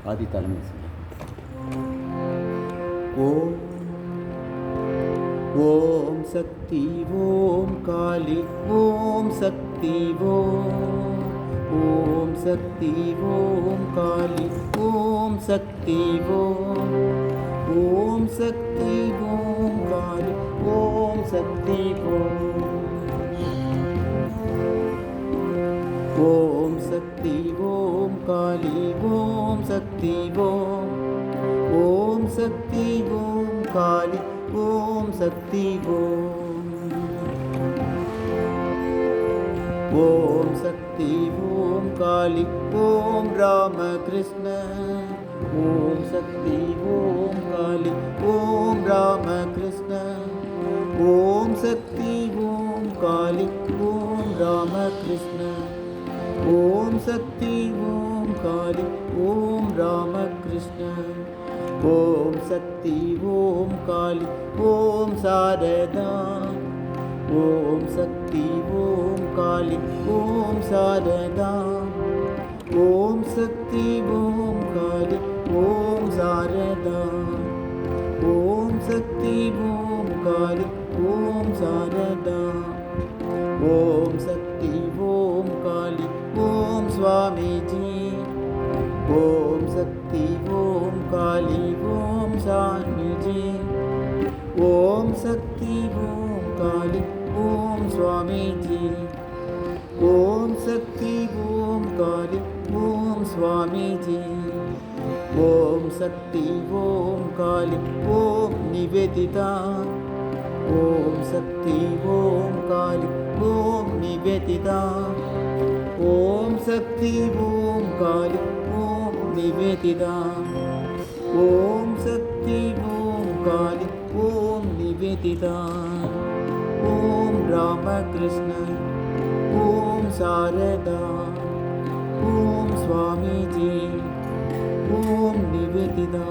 ஆதி தாளம் ஓம் ஓம் சக்தி ஓம் காளி ஓம் சக்தி ஓம் சக்தி ஓம் காளி ஓம் சக்தி ஓம் சக்தி ஓம் காளி ஓம் சக்தி ஓம் சக்தி ஓம் காளி ஓம் சக்தி ஓம் சக்தி ஓம் காளி ஓம் சக்தி ஓம் சக்தி ஓம் காளி ஓம் ராமகிருஷ்ண ஓம் சக்தி ஓம் காளி ஓம் ராமகிருஷ்ண ஓம் சக்தி ஓம் காளி ஓம் ராமகிருஷ்ண ஓம் சக்தி ஓம் காளி ஓம் ராமகிருஷ்ண ஓம் சக்தி ஓம் காளி ஓம் சாரதா ஓம் சக்தி ஓம் காளி ஓம் சாரதா ஓம் சக்தி ஓம் காளி ஓம் சாரதா ஓம் சக்தி ஓம் காளி ஓம் சாரதா ஓம் சக்தி ஓம் காளி ஓம் சுவாமிஜி ஓம் சக்தி ஓம் காளி ஓம் சாமிஜி ஓம் சக்தி ஓம் காளி ஓம் சுவாமிஜி ஓம் சக்தி ஓம் காளி ஓம் சுவாமிஜி ஓம் சக்தி ஓம் காளி ஓம் நிவேதிதா ஓம் சக்தி ஓம் காளி ஓம் நிவேதிதா ஓம் சக்தி ஓம் காளி ஓம் நிவேதிதா ஓம் சக்தி ஓம் காளி ஓம் நிவேதிதா ஓம் ராமகிருஷ்ண ஓம் சாரதா ஓம் சுவாமிஜி ஓம் நிவேதிதா